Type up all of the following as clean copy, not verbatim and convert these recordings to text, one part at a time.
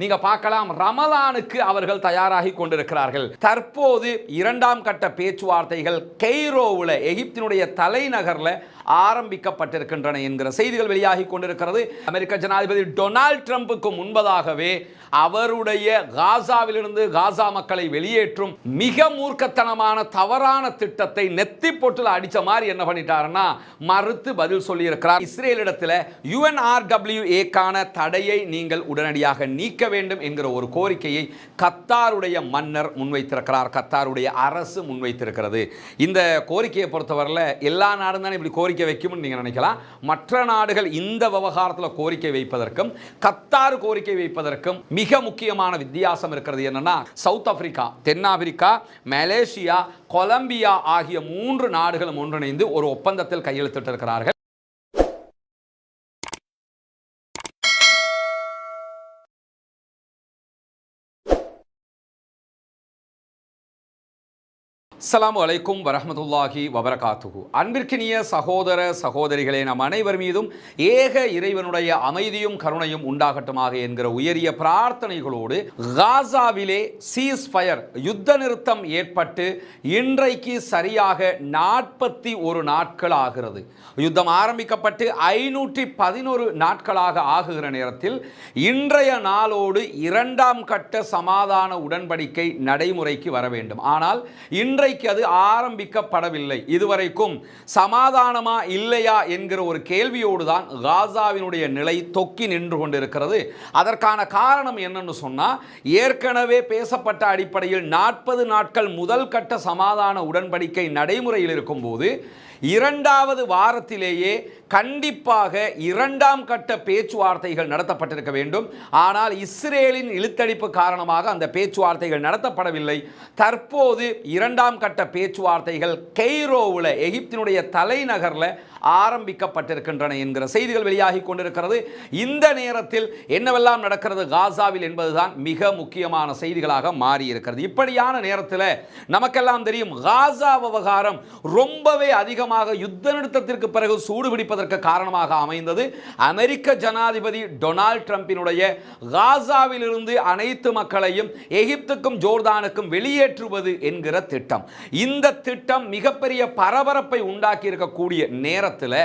நீங்க பார்க்கலாம் ரமலானுக்கு அவர்கள் தயாராகி கொண்டிருக்கிறார்கள். தற்போது இரண்டாம் கட்ட பேச்சுவார்த்தைகள் கெய்ரோவில் எகிப்தினுடைய தலைநகர்ல ஆரம்பிக்கப்பட்டிருக்கின்றன என்கிற செய்திகள் வெளியாகி கொண்டிருக்கிறது. அமெரிக்க ஜனாதிபதி டொனால்ட் ட்ரம்புக்கு முன்பதாகவே அவருடைய காசாவிலிருந்து காசா மக்களை வெளியேற்றும் மிக மூர்க்கத்தனமான தவறான திட்டத்தை நெத்தி பொட்டுல அடிச்ச மாதிரி என்ன பண்ணிட்டாருன்னா மறுத்து பதில் சொல்லி இருக்கிறார். இஸ்ரேலிடத்தில் UNRWA தடையை நீங்கள் உடனடியாக நீக்க வேண்டும் என்கிற ஒரு கோரிக்கையை கத்தாருடைய மன்னர் முன்வைத்திருக்கிறார். கத்தாருடைய அரசு முன்வைத்திருக்கிறது. இந்த கோரிக்கையை பொறுத்தவரையில் எல்லா நாடும் தான் இப்படி கோரிக்கை வைக்கும் நீங்க நினைக்கலாம். மற்ற நாடுகள் இந்த விவகாரத்தில் கோரிக்கை வைப்பதற்கும் கத்தார் கோரிக்கை வைப்பதற்கும் மிக முக்கியமான வித்தியாசம் இருக்கிறது. என்னன்னா சவுத் ஆப்பிரிக்கா, தென்னாப்பிரிக்கா, மலேசியா, கொலம்பியா ஆகிய 3 நாடுகளும் ஒன்றிணைந்து ஒரு ஒப்பந்தத்தில் கையெழுத்திட்டிருக்கிறார்கள். அஸ்ஸலாமு அலைக்கும் வரஹ்மத்துல்லாஹி வபரகாத்துஹு. அன்பிற்கினிய சகோதர சகோதரிகளே, நம் அனைவர் மீதும் ஏக இறைவனுடைய அமைதியும் கருணையும் உண்டாகட்டுமாக என்கிற உயரிய பிரார்த்தனைகளோடு காசாவிலே சீஸ்ஃபயர் யுத்த நிறுத்தம் ஏற்பட்டு இன்றைக்கு சரியாக 41 நாட்கள் ஆகிறது. யுத்தம் ஆரம்பிக்கப்பட்டு 511 நாட்களாக ஆகுகிற நேரத்தில் இன்றைய நாளோடு இரண்டாம் கட்ட சமாதான உடன்படிக்கை நடைமுறைக்கு வர வேண்டும். ஆனால் இன்றைக்கு அது ஆரம்பிக்கப்படவில்லை. இதுவரைக்கும் சமாதானமா இல்லையா என்கிற ஒரு கேள்வியோடு தான் காசாவினுடைய நிலை தொக்கி நின்று கொண்டிருக்கிறது. அதற்கான காரணம் என்னன்னு சொன்னா, ஏற்கனவே பேசப்பட்ட அடிப்படையில் 40 நாட்கள் முதல் கட்ட சமாதான உடன்படிக்கை நடைமுறையில் இருக்கும் போது இரண்டாவது வாரத்திலேயே கண்டிப்பாக இரண்டாம் கட்ட பேச்சுவார்த்தைகள் நடத்தப்பட்டிருக்க வேண்டும். ஆனால் இஸ்ரேலின் இழுத்தடிப்பு காரணமாக அந்த பேச்சுவார்த்தைகள் நடத்தப்படவில்லை. தற்போது இரண்டாம் கட்ட பேச்சுவார்த்தைகள் கெய்ரோவில் எகிப்தினுடைய தலைநகரில் ஆரம்பிக்கப்பட்டிருக்கின்றன என்கிற செய்திகள் வெளியாகி கொண்டிருக்கிறது. இந்த நேரத்தில் என்னவெல்லாம் நடக்கிறது காசாவில் என்பதுதான் மிக முக்கியமான செய்திகளாக மாறி இருக்கிறது. இப்படியான நேரத்தில் நமக்கெல்லாம் தெரியும், காசா விவகாரம் ரொம்பவே அதிகமாக யுத்த நிறுத்தத்திற்கு பிறகு சூடுபிடிப்பதற்கு காரணமாக அமைந்தது அமெரிக்க ஜனாதிபதி டொனால்ட் ட்ரம்பினுடைய காசாவிலிருந்து அனைத்து மக்களையும் எகிப்துக்கும் ஜோர்தானுக்கும் வெளியேற்றுவது என்கிற திட்டம். இந்த திட்டம் மிகப்பெரிய பரபரப்பை உண்டாக்கி இருக்கக்கூடிய நேரத்தில்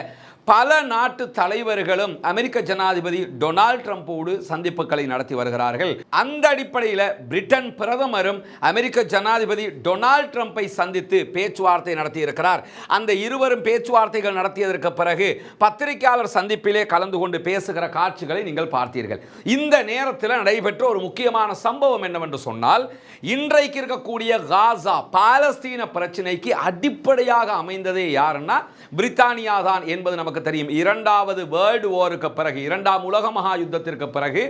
பல நாட்டு தலைவர்களும் அமெரிக்க ஜனாதிபதி டொனால்ட் ட்ரம்போடு சந்திப்புகளை நடத்தி வருகிறார்கள். அந்த அடிப்படையில் பிரிட்டன் பிரதமரும் அமெரிக்க ஜனாதிபதி டொனால்ட் ட்ரம்பை சந்தித்து பேச்சுவார்த்தை நடத்தி இருக்கிறார். அந்த இருவரும் பேச்சுவார்த்தைகள் நடத்தியதற்கு பிறகு பத்திரிகையாளர் சந்திப்பிலே கலந்து கொண்டு பேசுகிற காட்சிகளை நீங்கள் பார்த்தீர்கள். இந்த நேரத்தில் நடைபெற்ற ஒரு முக்கியமான சம்பவம் என்னவென்று சொன்னால், இன்றைக்கு இருக்கக்கூடிய காசா பாலஸ்தீன பிரச்சனைக்கு அடிப்படையாக அமைந்ததே யாருன்னா பிரித்தானியா தான் என்பது நமக்கு தெரியும். இரண்டாவது வேர்ல்டு வாருக்கு பிறகு, இரண்டாம் உலக மகா யுத்தத்திற்கு பிறகு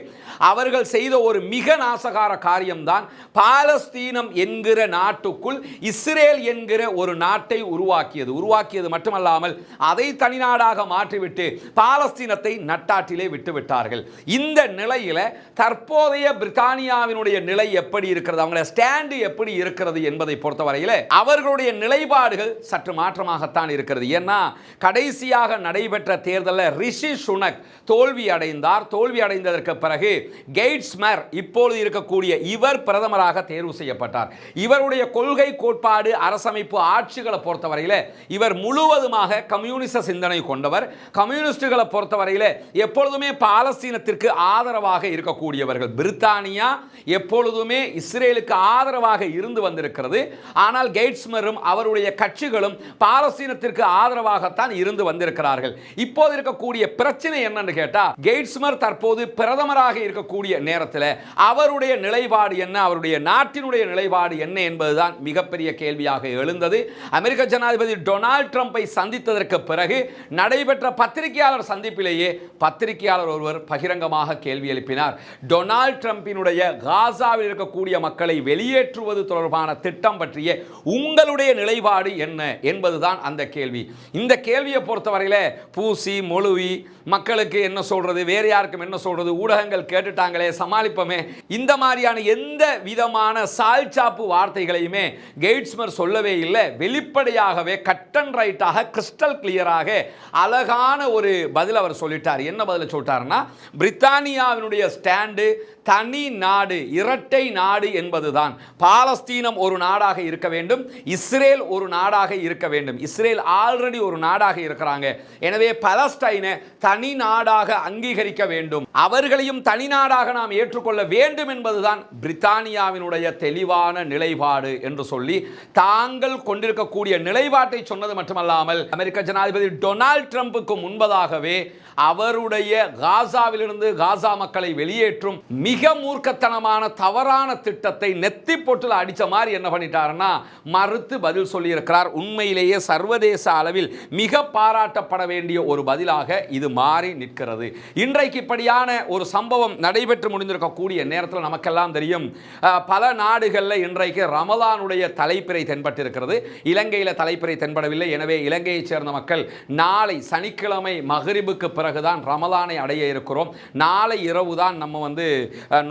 அவர்கள் செய்த ஒரு மிக நாசகார காரியம்தான் பாலஸ்தீனம் என்கிற நாட்டுக்குள் இஸ்ரேல் என்கிற ஒரு நாட்டை உருவாக்கியது மட்டுமல்லாமல் அதை தனிநாடாக மாற்றிவிட்டு பாலஸ்தீனத்தை நட்டாற்றிலே விட்டுவிட்டார்கள். இந்த நிலையில தற்போதைய பிரித்தானியாவினுடைய நிலை எப்படி இருக்கிறது, அவங்களுடைய ஸ்டாண்டு எப்படி இருக்கிறது என்பதை பொறுத்தவரையில் அவர்களுடைய நிலைப்பாடுகள் சற்று மாற்றமாகத்தான் இருக்கிறது. ஏன்னா கடைசியாக நடைபெற்ற தேர்தலில் ரிஷி சுனக் தோல்வி அடைந்ததற்கு பிறகு கெய்ட்ஸ்மர் இப்பொழுது இருக்கக்கூடிய இவர் பிரதமராக தேர்வு செய்யப்பட்டார். இவருடைய கொள்கை கோட்பாடு அரசமைப்பு ஆட்சிகளை பொறுத்தவரையில் இவர் முழுவதுமாக கம்யூனிச சிந்தனை கொண்டவர். கம்யூனிஸ்டுகளை பொறுத்தவரையில் எப்பொழுதுமே பாலஸ்தீனத்திற்கு ஆதரவாக இருக்கக்கூடியவர்கள். பிரித்தானியா எப்பொழுதுமே இஸ்ரேலுக்கு ஆதரவாக இருந்து வந்திருக்கிறது. ஆனால் கெய்ட்ஸ்மரும் அவருடைய கட்சிகளும் பாலஸ்தீனத்திற்கு ஆதரவாகத்தான் இருந்து வந்திருக்கிறார்கள். இப்போது இருக்கக்கூடிய பிரச்சனை என்னன்னு கேட்டா, கெய்ட்ஸ்மர் தற்போது பிரதமராக இருக்கக்கூடிய நேரத்தில் அவருடைய நிலைப்பாடு என்ன, அவருடைய நாட்டினுடைய நிலைப்பாடு என்ன என்பதுதான் மிகப்பெரிய கேள்வியாக எழுந்தது. அமெரிக்க ஜனாதிபதி டொனால்ட் ட்ரம்பை சந்தித்ததற்கு பிறகு நடைபெற்ற பத்திரிகையாளர் சந்திப்பிலேயே பத்திரிகையாளர் ஒருவர் பகிரங்கமாக கேள்வி எழுப்பினார். டொனால்ட் ட்ரம்பினுடைய காசாவில் இருக்கக்கூடிய மக்களை வெளியேற்றுவது தொடர்பான திட்டம் பற்றிய உங்களுடைய நிலைப்பாடு என்ன என்பதுதான் அந்த கேள்வி. இந்த கேள்வியை பொறுத்தவரையில் பூசி மொழுவி மக்களுக்கு என்ன சொல்றது, வேறு யாருக்கும் என்ன சொல்றது, ஊடகங்கள் கேட்டுட்டாங்களே சமாளிப்போமே, இந்த மாதிரியான எந்த விதமான சால்சாப்பு வார்த்தைகளையுமே கெய்ட்ஸ்மர் சொல்லவே இல்லை. வெளிப்படையாகவே கட் அண்ட் ரைட்டாக கிறிஸ்டல் கிளியராக அழகான ஒரு பதில் அவர் சொல்லிட்டார். என்ன பதில் சொல்லிட்டாருன்னா, பிரித்தானியாவினுடைய ஸ்டாண்டு தனி நாடு, இரட்டை நாடு என்பதுதான். பாலஸ்தீனம் ஒரு நாடாக இருக்க வேண்டும், இஸ்ரேல் ஒரு நாடாக இருக்க வேண்டும். இஸ்ரேல் ஆல்ரெடி ஒரு நாடாக இருக்கிறாங்க. எனவே பலஸ்தீனை தனி நாடாக அங்கீகரிக்க வேண்டும், அவர்களையும் தனி நாடாக நாம் ஏற்றுக்கொள்ள வேண்டும் என்பதுதான் பிரித்தானியாவினுடைய தெளிவான நிலைப்பாடு என்று சொல்லி தாங்கள் கொண்டிருக்கக்கூடிய நிலைப்பாட்டை சொன்னது மட்டுமல்லாமல் அமெரிக்க ஜனாதிபதி டொனால்ட் ட்ரம்புக்கு முன்பதாகவே அவருடைய காசாவிலிருந்து காசா மக்களை வெளியேற்றும் மிக மூர்க்கத்தனமான தவறான திட்டத்தை நெத்தி பொட்டுல அடிச்ச மாதிரி என்ன பண்ணிட்டாருன்னா மறுத்து பதில் சொல்லி இருக்கிறார். உண்மையிலேயே சர்வதேச அளவில் மிக பாராட்டப்பட வேண்டிய ஒரு பதிலாக இது மாறி நிற்கிறது. இன்றைக்கு இப்படியான ஒரு சம்பவம் நடைபெற்று முடிந்திருக்கக்கூடிய நேரத்தில் நமக்கெல்லாம் தெரியும், பல நாடுகளில் இன்றைக்கு ரமலானுடைய தலைப்பிறை தென்பட்டிருக்கிறது. இலங்கையில் தலைப்பிறை தென்படவில்லை. எனவே இலங்கையைச் சேர்ந்த மக்கள் நாளை சனிக்கிழமை மகரிபுக்கு பிறகுதான் ரமலானை அடைய இருக்கிறோம். நாளை இரவு தான் நம்ம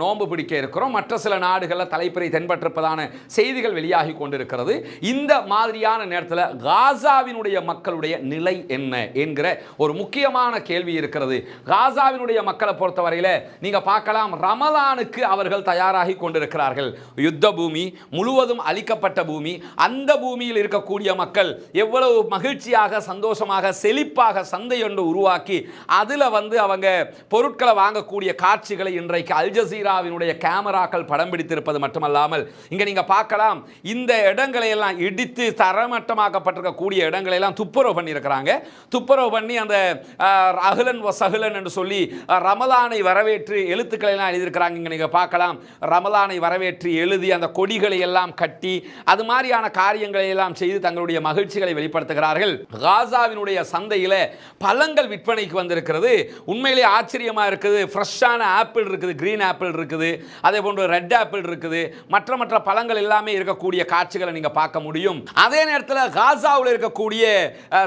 நோன்பு பிடிக்க இருக்கிறோம். மற்ற சில நாடுகளில் தலைப்பிறை தென்பட்டிருப்பதான செய்திகள் வெளியாகி கொண்டிருக்கிறது. இந்த மாதிரியான நேரத்தில் காசாவினுடைய மக்களுடைய நிலை என்ன என்கிற ஒரு முக்கியமான கேள்வி இருக்கிறது. காசாவினுடைய மக்களை பொறுத்தவரையில் நீங்க பார்க்கலாம், ரமலானுக்கு அவர்கள் தயாராகி கொண்டிருக்கிறார்கள். யுத்த பூமி முழுவதும் அழிக்கப்பட்ட பூமி. அந்த பூமியில் இருக்கக்கூடிய மக்கள் எவ்வளவு மகிழ்ச்சியாக, சந்தோஷமாக, செழிப்பாக சந்தை ஒன்று உருவாக்கி அதில் அவங்க பொருட்களை வாங்கக்கூடிய காட்சிகளை இன்றைக்கு அல் ஜசீராவினுடைய கேமராக்கள் படம் பிடித்திருப்பது மட்டுமல்லாமல் இங்க நீங்க பார்க்கலாம், இந்த இடங்களை எல்லாம் இடித்து தரமட்டமாக்கப்பட்டிருக்கக்கூடிய இடங்களை எல்லாம் துப்புரவு பண்ணியிருக்கிறாங்க. துப்புரவு பண்ணி அந்த அஹ்லன் வசஹ்லன் என்று சொல்லி ரமலானை வரவேற்று எழுத்துக்களை எல்லாம் எழுதியிருக்கிறாங்க. இங்க நீங்க பார்க்கலாம், ரமலானை வரவேற்று எழுதி அந்த கொடிகளை எல்லாம் கட்டி அது மாதிரியான காரியங்களை எல்லாம் செய்து தங்களுடைய மகிழ்ச்சிகளை வெளிப்படுத்துகிறார்கள். காசாவினுடைய சந்தையில பழங்கள் விற்பனைக்கு வந்திருக்கிறது. உண்மையிலே ஆச்சரியமா இருக்குது. ஃப்ரெஷ்ஷான ஆப்பிள் இருக்குது, கிரீன் ஆப்பிள் இருக்குது, அதே போன்று ரெட் ஆப்பிள் இருக்குது, மற்ற பழங்கள் எல்லாமே இருக்கக்கூடிய காட்சிகளை நீங்க பார்க்க முடியும். அதே நேரத்தில் காசாவில் இருக்கக்கூடிய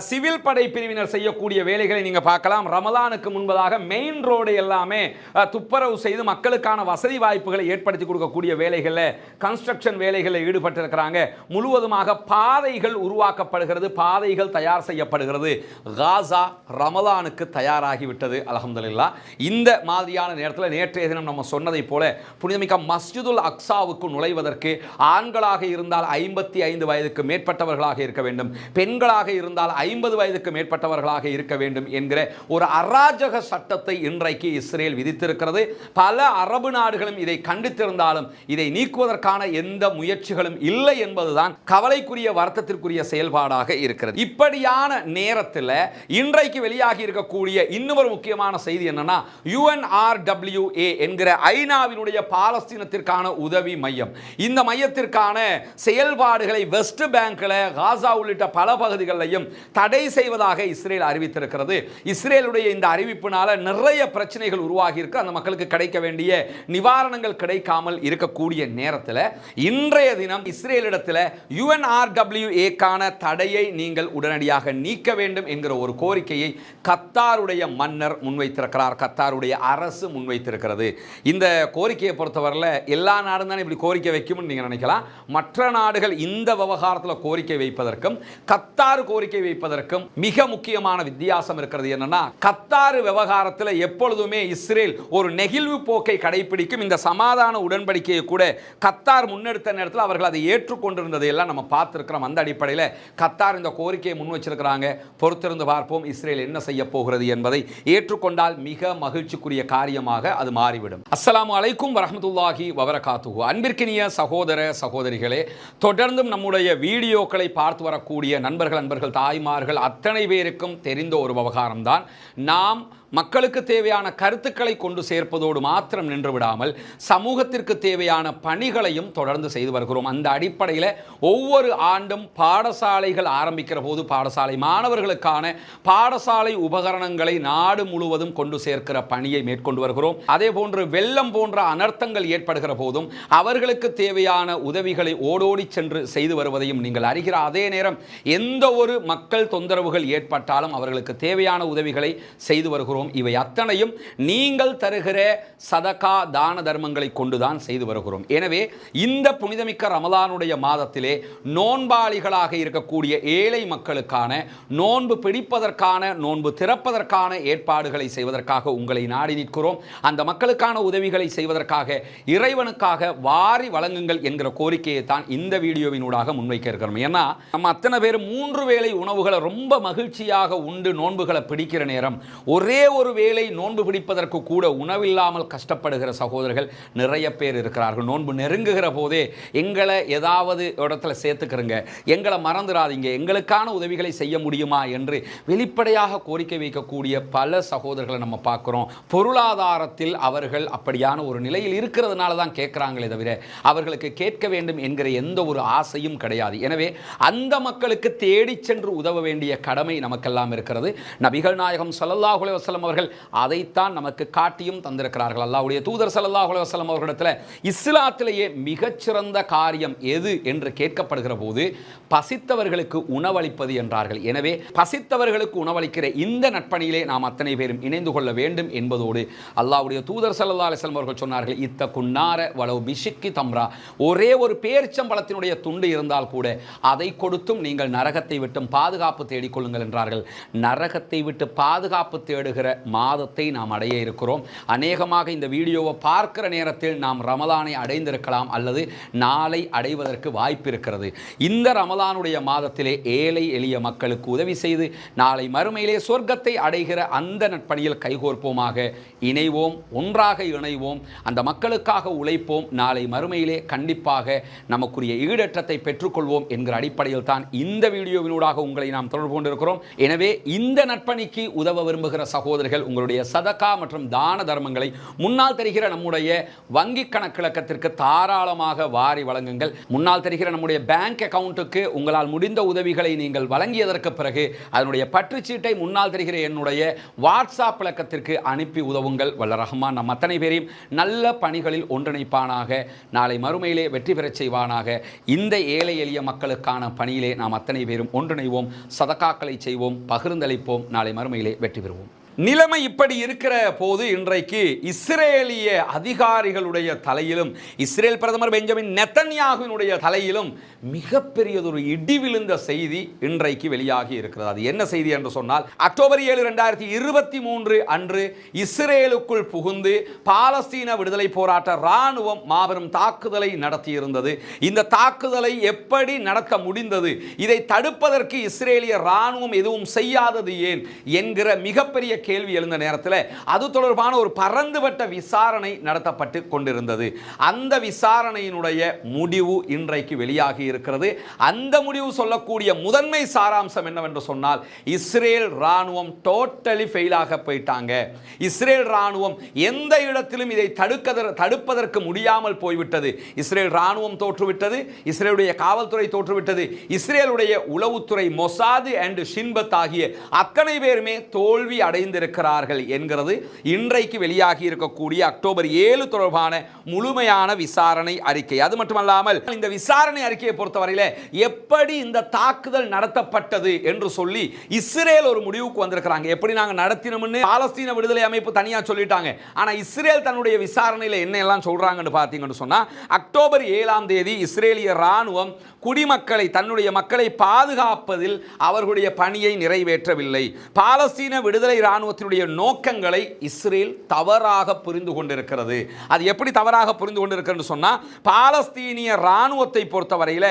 சிவில் படை பிரிவினர் செய்யக்கூடிய வேலைகளை நீங்க பார்க்கலாம். ரமலானுக்கு முன்பதாக மெயின் ரோடு எல்லாமே துப்புரவு செய்து மக்களுக்கான வசதி வாய்ப்புகளை ஏற்படுத்தி கொடுக்கக்கூடிய வேலைகளில், கன்ஸ்ட்ரக்ஷன் வேலைகளில் ஈடுபட்டிருக்கிறாங்க. முழுவதுமாக பாதைகள் உருவாக்கப்படுகிறது, பாதைகள் தயார் செய்யப்படுகிறது. காசா ரமலானுக்கு தயாராகிவிட்டது. அல்ஹம்துலில்லாஹ். இந்த மாதிரியான நேரத்தில் நேற்றைய தினம் நம்ம சொன்னதை போல புனிதமிக்க மஸ்ஜிதுல் அக்ஸாவுக்கு நுழைவதற்கு ஆண்களாக இருந்தால் 55 வயதுக்கு மேற்பட்டவர்களாக இருக்க வேண்டும், பெண்களாக இருந்தால் 50 வயதுக்கு மேற்பட்டவர்களாக இருக்க வேண்டும் என்கிற ஒரு அராஜக சட்டத்தை இன்றைக்கு இஸ்ரேல் விதித்திருக்கிறது. பல அரபு நாடுகளும் இதை கண்டித்திருந்தாலும் இதை நீக்குவதற்கான எந்த முயற்சிகளும் இல்லை என்பதுதான் கவலைக்குரிய, வருத்தத்திற்குரிய செயல்பாடாக இருக்கிறது. இப்படியான நேரத்தில் இன்றைக்கு வெளியாகி இருக்கக்கூடிய இன்னொரு முக்கியமான செய்தி என்னன்னா, UNRWA என்கிற ஐநாவினுடைய பாலஸ்தீனத்திற்கான உதவி மையம். இந்த மையத்திற்கான செயல்பாடுகளை வெஸ்ட் பேங்க்ல, காசா உள்ளிட்ட பல பகுதிகளிலும் தடை செய்வதாக இஸ்ரேல் அறிவித்திருக்கிறது. இஸ்ரேலுடைய இந்த அறிவிப்பினால நிறைய பிரச்சனைகள் உருவாகி இருக்கு. அந்த மக்களுக்கு கிடைக்க வேண்டிய நிவாரணங்கள் கிடைக்காமல் இருக்கக்கூடிய நேரத்தில் இன்றைய தினம் இஸ்ரேலிடத்தில் UNRWA-க்கான தடையை நீங்கள் உடனடியாக நீக்க வேண்டும் என்கிற ஒரு கோரிக்கையை கத்தாருடைய மன்னர் முன்வைத்திருக்கிறார், கத்தாருடைய அரசு முன்வைத்திருக்கிறது. இந்த கோரிக்கையை பொறுத்தவரையில் எல்லா நாடும் தான் இப்படி கோரிக்கை வைக்கும்னு நீங்கள் நினைக்கலாம். மற்ற நாடுகள் இந்த விவகாரத்தில் கோரிக்கை வைப்பதற்கும் கத்தார் கோரிக்கை வைப்பதற்கும் மிக முக்கியமான வித்தியாசம் இருக்கிறது. என்னன்னா, கத்தார் விவகாரத்தில் எப்பொழுதுமே இஸ்ரேல் ஒரு நெகிழ்வு போக்கை கடைபிடிக்கும். இந்த சமாதான உடன்படிக்கையை கூட கத்தார் முன்னெடுத்த நேரத்தில் அவர்கள் அதை ஏற்றுக்கொண்டிருந்ததை எல்லாம் நம்ம பார்த்திருக்கிறோம். அந்த அடிப்படையில் கத்தார் இந்த கோரிக்கையை முன் வச்சிருக்கிறாங்க. பொறுத்திருந்து பார்ப்போம் இஸ்ரேல் என்ன செய்ய போகிறது என்பதை. ஏற்றுக்கொண்டால் மிக மகிழ்ச்சிக்குரிய காரியமாக அது மாறிவிடும். அஸ்ஸலாமு அலைக்கும் வரஹ்மத்துல்லாஹி வபரகாத்துஹு. அன்பிற்கினிய சகோதர சகோதரிகளே, தொடர்ந்தும் நம்முடைய வீடியோக்களை பார்த்து வரக்கூடிய நண்பர்கள், தாய்மார்கள் அத்தனை பேருக்கும் தெரிந்த ஒரு விவகாரம் தான், நாம் மக்களுக்கு தேவையான கருத்துக்களை கொண்டு சேர்ப்பதோடு மாத்திரம் நின்று விடாமல் சமூகத்திற்கு தேவையான பணிகளையும் தொடர்ந்து செய்து வருகிறோம். அந்த அடிப்படையில் ஒவ்வொரு ஆண்டும் பாடசாலைகள் ஆரம்பிக்கிற போது பாடசாலை மாணவர்களுக்கான பாடசாலை உபகரணங்களை நாடு முழுவதும் கொண்டு சேர்க்கிற பணியை மேற்கொண்டு வருகிறோம். அதே போன்று வெள்ளம் போன்ற அனர்த்தங்கள் ஏற்படுகிற போதும் அவர்களுக்கு தேவையான உதவிகளை ஓடோடி சென்று செய்து வருவதையும் நீங்கள் அறிகிற அதே நேரம் எந்த ஒரு மக்கள் தொந்தரவுகள் ஏற்பட்டாலும் அவர்களுக்கு தேவையான உதவிகளை செய்து வருகிறோம். இவை அத்தனையும் நீங்கள் தருகிற சதகா தான தர்மங்களை கொண்டுதான் செய்து வருகிறோம். எனவே இந்த புனிதமிக்க ரமலானுடைய மாதத்திலே நோன்பாளிகளாக இருக்கக்கூடிய ஏழை மக்களுக்கான நோன்பு பிடிப்பதற்கான நோன்பு திறப்பதற்கான ஏற்பாடுகளை செய்வதற்காக உங்களை நாடி நிற்கிறோம். அந்த மக்களுக்கான உதவிகளை செய்வதற்காக இறைவனுக்காக வாரி வழங்குங்கள் என்கிற கோரிக்கையை தான் இந்த வீடியோவினூடாக முன்வைக்க இருக்கிறோம். ஏன்னா நம்ம அத்தனை பேர் 3 வேளை உணவுகளை ரொம்ப மகிழ்ச்சியாக உண்டு நோன்புகளை பிடிக்கிற நேரம் ஒரே ஒரு வேளை நோன்பு பிடிப்பதற்கு கூட உணவில்லாமல் கஷ்டப்படுகிற சகோதரர்கள் நிறைய பேர் இருக்கிறார்கள். நோன்பு நெருங்குகிற போதே எங்களை ஏதாவது இடத்துல சேர்த்துக்கிறங்க, எங்களை மறந்துடாதீங்க, எங்களுக்கான உதவிகளை செய்ய முடியுமா என்று வெளிப்படையாக கோரிக்கை வைக்கக்கூடிய பல சகோதரர்களை நம்ம பார்க்கிறோம். பொருளாதாரத்தில் அவர்கள் அப்படியான ஒரு நிலையில் இருக்கிறதுனால தான் கேட்கிறாங்களே தவிர அவர்களுக்கு கேட்க வேண்டும் என்கிற எந்த ஒரு ஆசையும் கிடையாது. எனவே அந்த மக்களுக்கு தேடி சென்று உதவ வேண்டிய கடமை நமக்கெல்லாம் இருக்கிறது. நபிகள் நாயகம் ஸல்லல்லாஹு அலைஹி வஸல்லம் அவர்கள் அதைத்தான் நமக்கு காட்டியும் தந்திருக்கிறார்கள். அல்லாஹ்வுடைய தூதர் ஸல்லல்லாஹு அலைஹி வஸல்லம் அவர்களிடத்தில் இஸ்லாத்திலேயே மிகச்சிறந்த காரியம் எது என்று கேட்கப்படுகிற போது பசித்தவர்களுக்கு உணவளிப்பது என்றார்கள். எனவே பசித்தவர்களுக்கு உணவளிக்கிற இந்த நட்பணியிலே நாம் அத்தனை பேரும் இணைந்து கொள்ள வேண்டும் என்பதோடு அல்லாஹ்வுடைய தூதர் ஸல்லல்லாஹு அலைஹி வஸல்லம் அவர்கள் சொன்னார்கள், இத்தகுன்னார வலவ் பிஷிக்கி தம்ரா, ஒரே ஒரு பேரிச்சம்பழத்தினுடைய துண்டு இருந்தால் கூட அதை கொடுத்தும் நீங்கள் நரகத்தை விட்டும் பாதுகாப்பு தேடிக்கொள்ளுங்கள் என்றார்கள். நரகத்தை விட்டு பாதுகாப்பு தேடுகிற மாதத்தை நாம் அடைய இருக்கிறோம். அநேகமாக இந்த வீடியோவை பார்க்கிற நேரத்தில் நாம் ரமலானை அடைந்திருக்கலாம் அல்லது நாளை அடைவதற்கு வாய்ப்பு இருக்கிறது. இந்த ரமலானுடைய மாதத்திலே ஏழை எளிய மக்களுக்கு உதவி செய்து நாளை மறுமையிலே சொர்க்கத்தை அடைகிற அந்த நட்பணியில் கைகோர்ப்போமாக, இணைவோம், ஒன்றாக இணைவோம், அந்த மக்களுக்காக உழைப்போம். நாளை மறுமையிலே கண்டிப்பாக நமக்குரிய ஈடற்றத்தை பெற்றுக்கொள்வோம் என்கிற அடிப்படையில் தான் இந்த வீடியோவினூடாக உங்களை நாம் தொடர்பு கொண்டிருக்கிறோம். எனவே இந்த நட்பணிக்கு உதவ விரும்புகிற சகோதரர்கள் உங்களுடைய சதகா மற்றும் தான தர்மங்களை முன்னால் தெரிகிற நம்முடைய வங்கி கணக்கிழக்கத்திற்கு தாராளமாக வாரி வழங்குங்கள். முன்னால் தெரிகிற நம்முடைய பேங்க் அக்கவுண்ட்டுக்கு உங்களால் முடிந்த உதவிகளை நீங்கள் வழங்கியதற்கு பிறகு அதனுடைய பற்றுச்சீட்டை முன்னால் தெரிகிற என்னுடைய வாட்ஸ்அப் இலக்கத்திற்கு அனுப்பி உதவுங்கள். வல்ல ரஹ்மான் நம் அத்தனை பேரையும் நல்ல பணிகளில் ஒன்றிணைப்பானாக, நாளை மறுமையிலே வெற்றி பெறச் செய்வானாக. இந்த ஏழை எளிய மக்களுக்கான பணியிலே நாம் அத்தனை பேரும் ஒன்றிணைவோம், சதகாக்களை செய்வோம், பகிர்ந்தளிப்போம், நாளை மறுமையிலே வெற்றி பெறுவோம். நிலைமை இப்படி இருக்கிற போது இன்றைக்கு இஸ்ரேலிய அதிகாரிகளுடைய தலையிலும் இஸ்ரேல் பிரதமர் பெஞ்சமின் நெத்தன்யாகுவினுடைய தலையிலும் மிகப்பெரியதொரு இடி விழுந்த செய்தி இன்றைக்கு வெளியாகி இருக்கிறது. அது என்ன செய்தி என்று சொன்னால், அக்டோபர் 7, 2023 அன்று இஸ்ரேலுக்குள் புகுந்து பாலஸ்தீன விடுதலை போராட்ட இராணுவம் மாபெரும் தாக்குதலை நடத்தியிருந்தது. இந்த தாக்குதலை எப்படி நடத்த முடிந்தது, இதை தடுப்பதற்கு இஸ்ரேலிய இராணுவம் எதுவும் செய்யாதது ஏன் என்கிற மிகப்பெரிய கேள்வி எழுந்த நேரத்தில் அது தொடர்பான ஒரு பரந்துபட்ட விசாரணை நடத்தப்பட்டு கொண்டிருந்தது. அந்த விசாரணையினுடைய முடிவு இன்றைக்கு வெளியாகி இருக்கிறது. அந்த முடிவு சொல்லக்கூடிய முதன்மை சாராம்சம் என்னவென்று சொன்னால், இஸ்ரேல் ராணுவம் டோட்டலி ஃபெயிலாக போயிட்டாங்க. இஸ்ரேல் ராணுவம் எந்த இடத்திலும் இதை தடுப்பதற்கு முடியாமல் போய்விட்டது. இஸ்ரேல் ராணுவம் தோற்றுவிட்டது, இஸ்ரேலுடைய காவல்துறை தோற்றுவிட்டது, இஸ்ரேலுடைய உளவுத்துறை மொசாது அண்ட் ஷின்பத் ஆகிய அத்தனை பேருமே தோல்வி அடைந்திருக்கிறார்கள் என்கிறது இன்றைக்கு வெளியாகி இருக்கக்கூடிய அக்டோபர் 7 தொடர்பான முழுமையான விசாரணை அறிக்கை. அது மட்டுமல்லாமல் இந்த விசாரணை அறிக்கையை பொறுத்தவரையில எப்படி இந்த தாக்குதல் நடத்தப்பட்டது என்று சொல்லி இஸ்ரேல் ஒரு முடிவுக்கு வந்திருக்கிறாங்க. எப்படி நாங்க நடத்தினோம்னு பாலஸ்தீன விடுதலை அமைப்பு தனியா சொல்லிட்டாங்க. ஆனா இஸ்ரேல் தன்னுடைய விசாரணையில என்ன எல்லாம் சொல்றாங்கன்னு பார்த்தீங்கன்னு சொன்னா, அக்டோபர் 7 இஸ்ரேலிய ராணுவம் குடிமக்களை, தன்னுடைய மக்களை பாதுகாப்பதில் அவர்களுடைய பணியை நிறைவேற்றவில்லை. பாலஸ்தீன விடுதலை ராணுவத்தினுடைய நோக்கங்களை இஸ்ரேல் தவறாக புரிந்து கொண்டிருக்கிறது. அது எப்படி தவறாக புரிந்து கொண்டிருக்கிறது சொன்னா, பாலஸ்தீனிய ராணுவத்தை பொறுத்தவரையில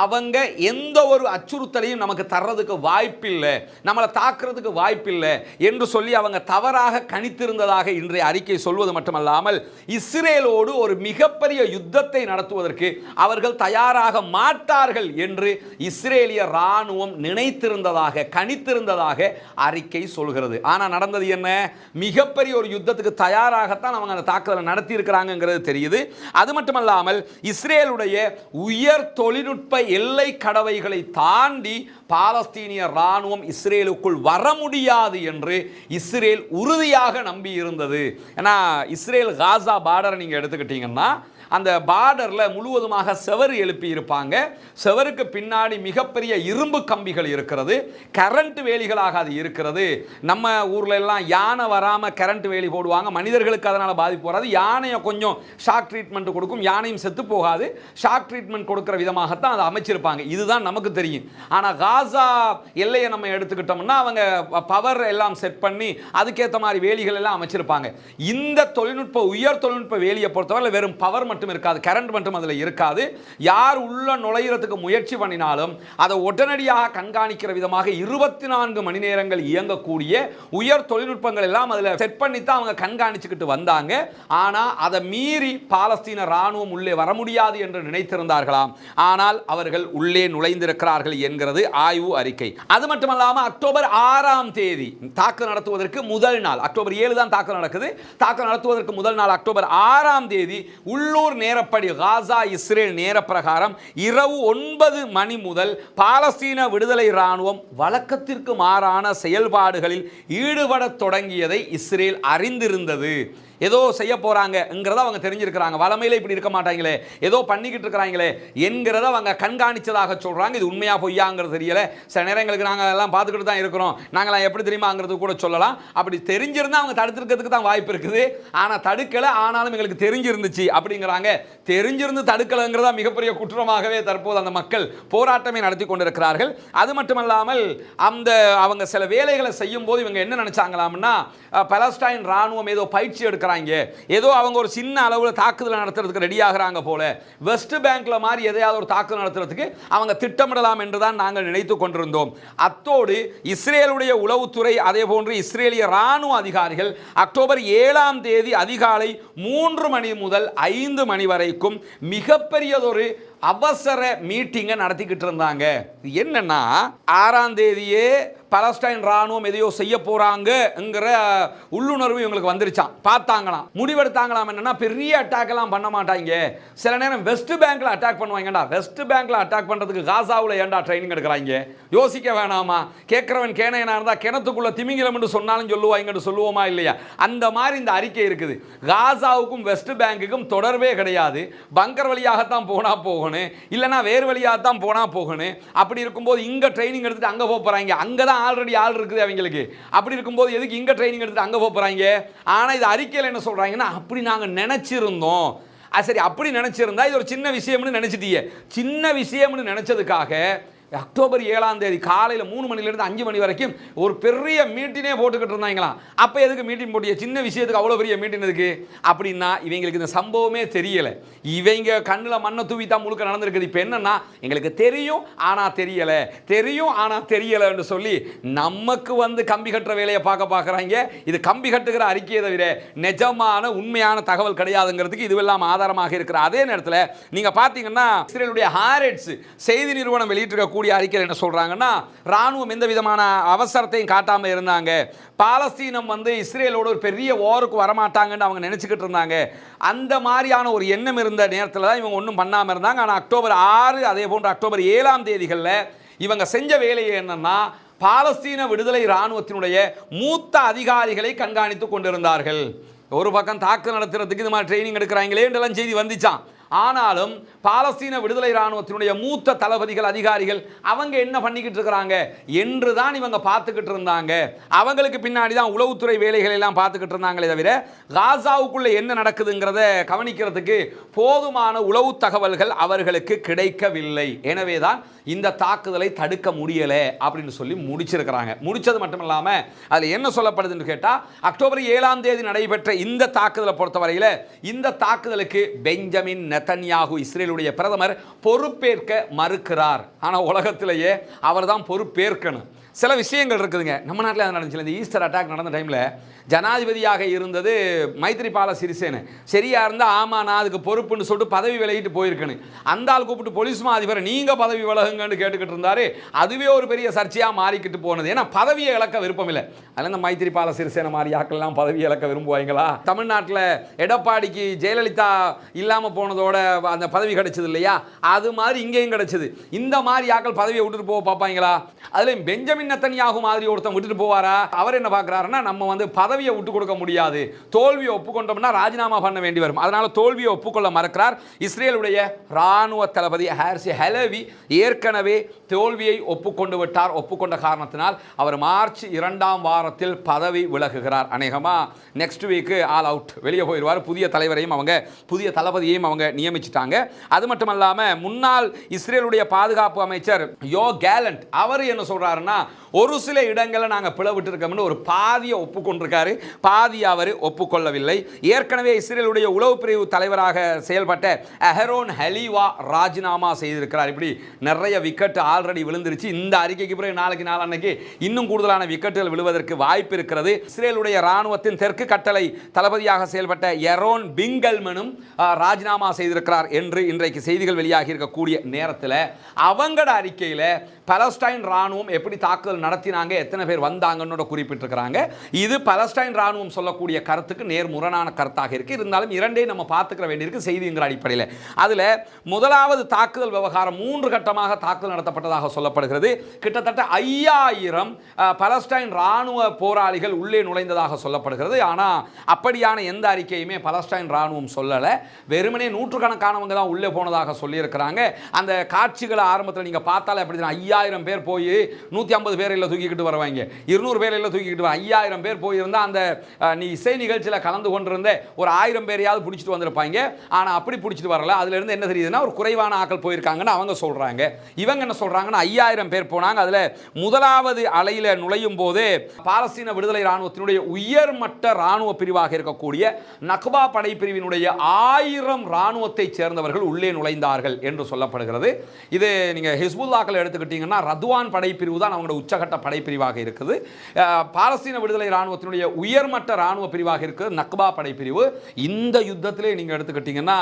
அவங்க எந்த ஒரு அச்சுறுத்தலையும் நமக்கு தர்றதுக்கு வாய்ப்பில்லை, நம்மளை தாக்குறதுக்கு வாய்ப்பில்லை என்று சொல்லி அவங்க தவறாக கணித்திருந்ததாக இன்றைய அறிக்கை சொல்வது மட்டுமல்லாமல், இஸ்ரேலோடு ஒரு மிகப்பெரிய யுத்தத்தை நடத்துவதற்கு அவர்கள் தயாராக மாட்டார்கள் என்று இஸ்ரேலிய ராணுவம் நினைத்திருந்ததாக, கணித்திருந்ததாக அறிக்கை சொல்கிறது. ஆனா நடந்தது என்ன, மிகப்பெரிய ஒரு யுத்தத்துக்கு தயாராகத்தான் அவங்க அந்த தாக்குதலை நடத்தி இருக்கிறாங்கிறது தெரியுது. அது மட்டுமல்லாமல் இஸ்ரேலுடைய உயர் தொழில்நுட்ப எல்லை கடவைகளை தாண்டி பாலஸ்தீனிய ராணுவம் இஸ்ரேலுக்குள் வர முடியாது என்று இஸ்ரேல் உறுதியாக நம்பி இருந்தது. ஏன்னா இஸ்ரேல் காசா பார்டரை நீங்க எடுத்துக்கிட்டீங்கன்னா அந்த பார்டரில் முழுவதுமாக செவரு எழுப்பி இருப்பாங்க. செவருக்கு பின்னாடி மிகப்பெரிய இரும்பு கம்பிகள் இருக்கிறது, கரண்ட் வேலிகளாக அது இருக்கிறது. நம்ம ஊர்ல எல்லாம் யானை வராமல் கரண்ட் வேலி போடுவாங்க, மனிதர்களுக்கு அதனால் பாதிப்பு வராது. யானையை கொஞ்சம் ஷாக் ட்ரீட்மெண்ட் கொடுக்கும், யானையும் செத்து போகாது, ஷாக் ட்ரீட்மெண்ட் கொடுக்குற விதமாகத்தான் அதை அமைச்சிருப்பாங்க. இதுதான் நமக்கு தெரியும். ஆனால் காசா எல்லையை நம்ம எடுத்துக்கிட்டோம்னா அவங்க பவர் எல்லாம் செட் பண்ணி அதுக்கேற்ற மாதிரி வேலிகள் எல்லாம் அமைச்சிருப்பாங்க. இந்த உயர் தொழில்நுட்ப வேலியை பொறுத்தவரை வெறும் பவர் மட்டும் இருக்காது, கரண்ட் மட்டும் அதில் இருக்காது. யார் உள்ள நுழையிறதுக்கு முயற்சி பண்ணினாலும் அதை உடனடியாக கண்காணிக்கிற விதமாக 24 மணி நேரங்கள் இயங்கக்கூடிய உயர் தொழில்நுட்பங்கள் எல்லாம் அதில் செட் பண்ணித்தான் அவங்க கண்காணிச்சுக்கிட்டு வந்தாங்க. ஆனால் அதை மீறி பாலஸ்தீன ராணுவம் உள்ளே வர முடியாது என்று நினைத்திருந்தார்களாம். ஆனால் அவர்கள் உள்ளே நுழைந்திருக்கிறார்கள் என்கிறது ஆய்வு அறிக்கை. அது மட்டுமல்லாமல் அக்டோபர் 6ஆம் தேதி தாக்குதல் நடத்துவதற்கு முதல் நாள், அக்டோபர் 7 தான் தாக்குதல் நடக்குது, தாக்குதல் நடத்துவதற்கு முதல் நாள் அக்டோபர் 6ஆம் தேதி உள்ளூர் நேரப்படி காசா இஸ்ரேல் நேர பிரகாரம் இரவு 9 மணி முதல் பாலஸ்தீன விடுதலை ராணுவம் வழக்கத்திற்கு மாறான செயல்பாடுகளில் ஈடுபட தொடங்கியதை இஸ்ரேல் அறிந்திருந்தது. ஏதோ செய்ய போறாங்கிறத அவங்க தெரிஞ்சிருக்கிறாங்க. வளமையில இப்படி இருக்க மாட்டாங்களே, ஏதோ பண்ணிக்கிட்டு இருக்கிறாங்களே என்கிறத அவங்க கண்காணிச்சதாக சொல்றாங்க. இது உண்மையா பொய்யாங்கிறது தெரியல. சில நேரங்களுக்கு நாங்கள் எல்லாம் பார்த்துக்கிட்டு தான் இருக்கிறோம், நாங்களாம் எப்படி தெரியுமாங்கிறது கூட சொல்லலாம். அப்படி தெரிஞ்சிருந்தா அவங்க தடுத்துக்கிறதுக்கு தான் வாய்ப்பு இருக்குது. ஆனால் தடுக்கலை, ஆனாலும் எங்களுக்கு தெரிஞ்சிருந்துச்சு அப்படிங்கிறாங்க. தெரிஞ்சிருந்து தடுக்கலைங்கிறதா மிகப்பெரிய குற்றமாகவே தற்போது அந்த மக்கள் போராட்டமே நடத்தி கொண்டிருக்கிறார்கள். அது மட்டுமல்லாமல் அவங்க சில வேலைகளை செய்யும் போது இவங்க என்ன நினைச்சாங்களாம்னா, பலஸ்டைன் ராணுவம் ஏதோ பயிற்சி எடுக்கிறாங்க, ஏதோ அவங்க ஒரு சின்ன அளவில் தாக்குதல் நடத்துறதுக்கு ரெடி ஆகிறாங்க போல, வெஸ்ட் பேங்க்ல மாதிரி எதையாவது ஒரு தாக்குதல் நடத்துறதுக்கு அவங்க திட்டமிடலாம் என்றுதான் நாங்கள் நினைத்துக் கொண்டிருந்தோம். அத்தோடு இஸ்ரேலுடைய உளவுத்துறை அதே போன்று இஸ்ரேலிய ராணுவ அதிகாரிகள் அக்டோபர் 7ஆம் தேதி அதிகாலை 3 மணி முதல் 5 மணி வரைக்கும் மிகப்பெரியதொரு அவசர மீட்டிங்கை நடத்திக்கிட்டு இருந்தாங்க. என்னன்னா 6ஆம் தேதியே பலஸ்டைன் ராணுவம் எதையோ செய்ய போறாங்கிற உள்ளுணர்வு இவங்களுக்கு வந்துருச்சான். பார்த்தாங்களாம், முடிவெடுத்தாங்களாம். என்னன்னா பெரிய அட்டாக் எல்லாம் பண்ண மாட்டாங்க, சில நேரம் வெஸ்ட் பேங்க்ல அட்டாக் பண்ணுவாங்கடா. வெஸ்ட் பேங்க்ல அட்டாக் பண்றதுக்கு காசாவில் ஏன்டா ட்ரைனிங் எடுக்கிறாங்க? யோசிக்க வேணாமா? கேட்கிறவன் கேனையனா இருந்தா கிணத்துக்குள்ள திமிங்கிலம் என்று சொன்னாலும் சொல்லுவாங்க, சொல்லுவோமா இல்லையா? அந்த மாதிரி இந்த அறிக்கை இருக்குது. காசாவுக்கும் வெஸ்ட் பேங்குக்கும் தொடர்பே கிடையாது. பங்கர் வழியாகத்தான் போனா போகணும், இல்லைனா வேறு வழியாகத்தான் போனா போகணும். அப்படி இருக்கும்போது இங்க ட்ரைனிங் எடுத்துட்டு அங்க போறாங்க, அங்கதான் ஆல்ரெடி ஆள் இருக்குது அவங்களுக்கு. அப்படி இருக்கும்போது எதுக்கு இங்க ட்ரைனிங் எடுத்துட்டு அங்க போறாங்க? ஆனா இது அறிக்கையில் என்ன சொல்றாங்கன்னா, அப்படி நாங்க நினைச்சிருந்தோம். சரி, அப்படி நினைச்சிருந்தா இது ஒரு சின்ன விஷயம்னு நினைச்சிட்டீங்க. சின்ன விஷயம்னு நினைச்சதுக்காக அக்டோபர் 7ஆம் தேதி காலையில் 3 மணிலேருந்து 5 மணி வரைக்கும் ஒரு பெரிய மீட்டினே போட்டுக்கிட்டு இருந்தாங்களாம். அப்போ எதுக்கு மீட்டிங் போட்டிய? சின்ன விஷயத்துக்கு அவ்வளோ பெரிய மீட்டிங் எதுக்கு? அப்படின்னா இவங்களுக்கு இந்த சம்பவமே தெரியலை. இவங்க கண்ணில் மண்ணை தூவி தான் முழுக்க நடந்திருக்குது. இப்போ என்னன்னா, எங்களுக்கு தெரியும் ஆனால் தெரியலை, தெரியும் ஆனால் தெரியலைன்னு சொல்லி நமக்கு கம்பி கட்டுற வேலையை பார்க்குறாங்க. இது கம்பி கட்டுகிற அறிக்கையை தவிர நிஜமான உண்மையான தகவல் கிடையாதுங்கிறதுக்கு இதுவெல்லாம் ஆதாரமாக இருக்கிற அதே நேரத்தில் நீங்கள் பார்த்தீங்கன்னா இஸ்ரேலுடைய ஹாரெட்ஸ் செய்தி நிறுவனம் வெளியிட்டிருக்க அறிக்கையில் என்ன சொல்றாங்கன்னா, ராணுவம் எந்த விதமான அவசரத்தையும் காட்டாம இருந்தாங்க. பாலஸ்தீனம் இஸ்ரேலோட ஒரு பெரிய வாருக்கு வரமாட்டாங்கன்னு அவங்க நினைச்சுக்கிட்டு இருந்தாங்க. அந்த மாதிரியான ஒரு எண்ணம் இருந்த நேரத்தில் தான் இவங்க ஒன்றும் பண்ணாம இருந்தாங்க. ஆனால் அக்டோபர் 6 அதே போன்று அக்டோபர் 7ஆம் தேதிகளில் இவங்க செஞ்ச வேலையை என்னன்னா, பாலஸ்தீன விடுதலை ராணுவத்தினுடைய மூத்த அதிகாரிகளை கண்காணித்துக் கொண்டிருந்தார்கள். ஒரு பக்கம் தாக்குதல் நடத்துறதுக்கு இது மாதிரி ட்ரைனிங் எடுக்கிறாங்களே என்றெல்லாம் செய்தி வந்துச்சான். ஆனாலும் பாலஸ்தீன விடுதலை ராணுவத்தினுடைய மூத்த தளபதிகள் அதிகாரிகள் அவங்க என்ன பண்ணிக்கிட்டு இருக்கிறாங்க என்று தான் இவங்க பார்த்துக்கிட்டு இருந்தாங்க. அவங்களுக்கு பின்னாடி தான் உளவுத்துறை வேலைகள் எல்லாம் பார்த்துக்கிட்டு இருந்தாங்களே தவிர காசாவுக்குள்ள என்ன நடக்குதுங்கிறத கவனிக்கிறதுக்கு போதுமான உளவு தகவல்கள் அவர்களுக்கு கிடைக்கவில்லை. எனவே தான் இந்த தாக்குதலை தடுக்க முடியலை அப்படின்னு சொல்லி முடிச்சிருக்கிறாங்க. முடிச்சது மட்டும் இல்லாமல் அதில் என்ன சொல்லப்படுதுன்னு கேட்டால், அக்டோபர் 7ஆம் தேதி நடைபெற்ற இந்த தாக்குதலை பொறுத்தவரையில் இந்த தாக்குதலுக்கு பெஞ்சமின் நெதன்யாகு இஸ்ரேலுடைய பிரதமர் பொறுப்பேற்க மறுக்கிறார். ஆனால் உலகத்திலேயே அவர் தான் பொறுப்பேற்கணும். சில விஷயங்கள் இருக்குதுங்க. நம்ம நாட்டில் அது நடந்துச்சு. இந்த ஈஸ்டர் அட்டாக் நடந்த டைமில் ஜனாதிபதியாக இருந்தது மைத்ரிபால சிறிசேன. சரியாக இருந்தால் ஆமாம் நான் அதுக்கு பொறுப்புன்னு சொல்லிட்டு பதவி விலகிட்டு போயிருக்கேன்னு அந்த ஆள் கூப்பிட்டு போலீஸ் அதிபர் நீங்கள் பதவி விலகுங்கன்னு கேட்டுக்கிட்டு இருந்தாரு. அதுவே ஒரு பெரிய சர்ச்சையாக மாறிக்கிட்டு போனது. ஏன்னா பதவியை இழக்க விருப்பம் இல்லை. அதில் இந்த மைத்ரிபால சிறிசேன மாதிரி ஆக்கள்லாம் பதவி இழக்க விரும்புவாங்களா? தமிழ்நாட்டில் எடப்பாடிக்கு ஜெயலலிதா இல்லாமல் போனதோட அந்த பதவி கிடைச்சது இல்லையா, அது மாதிரி இங்கேயும் கிடைச்சது. இந்த மாதிரி ஆக்கள் பதவியை விட்டுட்டு போக பார்ப்பாங்களா? அதுலேயும் பெஞ்சமின் நெத்தன்யாகு மாதிரி ஒருத்தன் விட்டுட்டு போவாரா? அவர் என்ன பார்க்குறாருன்னா, நம்ம வந்து பதவியை விட்டு கொடுக்க முடியாது, தோல்வியை ஒப்புக்கொண்டோம்னா ராஜினாமா பண்ண வேண்டி வரும். அதனால தோல்வியை ஒப்புக்கொள்ள மறுக்கிறார். இஸ்ரேலுடைய ராணுவ தளபதி ஹெர்சி ஹலவி ஏற்கனவே தோல்வியை ஒப்புக்கொண்டு விட்டார். ஒப்புக்கொண்ட காரணத்தினால் அவர் மார்ச் 2ஆம் வாரத்தில் பதவி விலகுகிறார். அநேகமா நெக்ஸ்ட் வீக் ஆல் அவுட், வெளியே போயிடுவார். புதிய தலைவரையும் அவங்க புதிய தளபதியையும் அவங்க நியமிச்சிட்டாங்க. அது மட்டுமல்லாம முன்னாள் இஸ்ரேலுடைய பாதுகாப்பு அமைச்சர் யோ கேலண்ட் அவர் என்ன சொல்றாருன்னா, ஒரு சில இடங்களில் நாங்கள் பிளவிட்டு இருக்கோம்னு ஒரு பாதியை ஒப்புக்கொண்டிருக்காரு, பாதியை அவர் ஒப்புக்கொள்ளவில்லை. ஏற்கனவே இஸ்ரேலுடைய உளவு பிரிவு தலைவராக செயல்பட்ட அஹரோன் ஹலீவா ராஜினாமா செய்திருக்கிறார். இப்படி நிறைய விக்கெட் ஆல்ரெடி விழுந்துருச்சு. இந்த அறிக்கைக்கு பிறகு நாளைக்கு நாளன்னைக்கு இன்னும் கூடுதலான விக்கெட்டுகள் விழுவதற்கு வாய்ப்பு இருக்கிறது. இஸ்ரேலுடைய ராணுவத்தின் தெற்கு கட்டளை தளபதியாக செயல்பட்ட எரோன் பிங்கல்மனும் ராஜினாமா செய்திருக்கிறார் என்று இன்றைக்கு செய்திகள் வெளியாகி இருக்கக்கூடிய நேரத்தில் அவங்களோட அறிக்கையில் பலஸ்டைன் ராணுவம் எப்படி தாக்குதல் நடத்தினாங்க, எத்தனை பேர் வந்தாங்கன்னு குறிப்பிட்டிருக்கிறாங்க. இது பலஸ்டைன் ராணுவம் சொல்லக்கூடிய கருத்துக்கு நேர்முரணான கருத்தாக இருக்கு. இருந்தாலும் இரண்டே நம்ம பார்த்துக்கிற வேண்டியிருக்கு செய்திங்கிற அடிப்படையில். அதில் முதலாவது தாக்குதல் விவகாரம் 3 கட்டமாக தாக்குதல் நடத்தப்பட்டதாக சொல்லப்படுகிறது. கிட்டத்தட்ட 5000 பலஸ்டைன் ராணுவ போராளிகள் உள்ளே நுழைந்ததாக சொல்லப்படுகிறது. ஆனால் அப்படியான எந்த அறிக்கையுமே பலஸ்டைன் ராணுவம் சொல்லலை. வெறுமனே நூற்றுக்கணக்கானவங்க தான் உள்ளே போனதாக சொல்லியிருக்கிறாங்க. அந்த காட்சிகளை ஆரம்பத்தில் நீங்கள் பார்த்தாலே அப்படி 5000 பேர் போய் 150 பேர் இல்லை தூக்கிக்கிட்டு வருவாங்க, 200 பேர் இல்லை தூக்கிக்கிட்டு வர 5000 பேர் போயிருந்தால் அந்த நீ இசை நிகழ்ச்சியில் கலந்து கொண்டிருந்த ஒரு 1000 பேரையாவது பிடிச்சிட்டு வந்திருப்பாங்க. ஆனால் அப்படி பிடிச்சிட்டு வரல. அதுலேருந்து என்ன தெரியுதுன்னா ஒரு குறைவான ஆக்கள் போயிருக்காங்கன்னு அவங்க சொல்கிறாங்க. இவங்க என்ன சொல்கிறாங்கன்னா 5000 பேர் போனாங்க. அதில் முதலாவது அலையில் நுழையும் போது பாலஸ்தீன விடுதலை இராணுவத்தினுடைய உயர்மட்ட இராணுவ பிரிவாக இருக்கக்கூடிய நக்பா படைப்பிரிவினுடைய 1000 இராணுவத்தை சேர்ந்தவர்கள் உள்ளே நுழைந்தார்கள் என்று சொல்லப்படுகிறது. இது நீங்கள் ஹிஸ்புல்லாக்கள் எடுத்துக்கிட்டீங்கன்னா ரத்வான் படைப்பிரிவு தான் அவங்களோட உச்சகட்ட படைப்பிரிவாக இருக்குது. பாலஸ்தீன விடுதலை இராணுவத்தினுடைய உயர்மட்ட இராணுவ பிரிவாக இருக்குது நக்பா படைப்பிரிவு. இந்த யுத்தத்திலே நீங்கள் எடுத்துக்கிட்டீங்கன்னா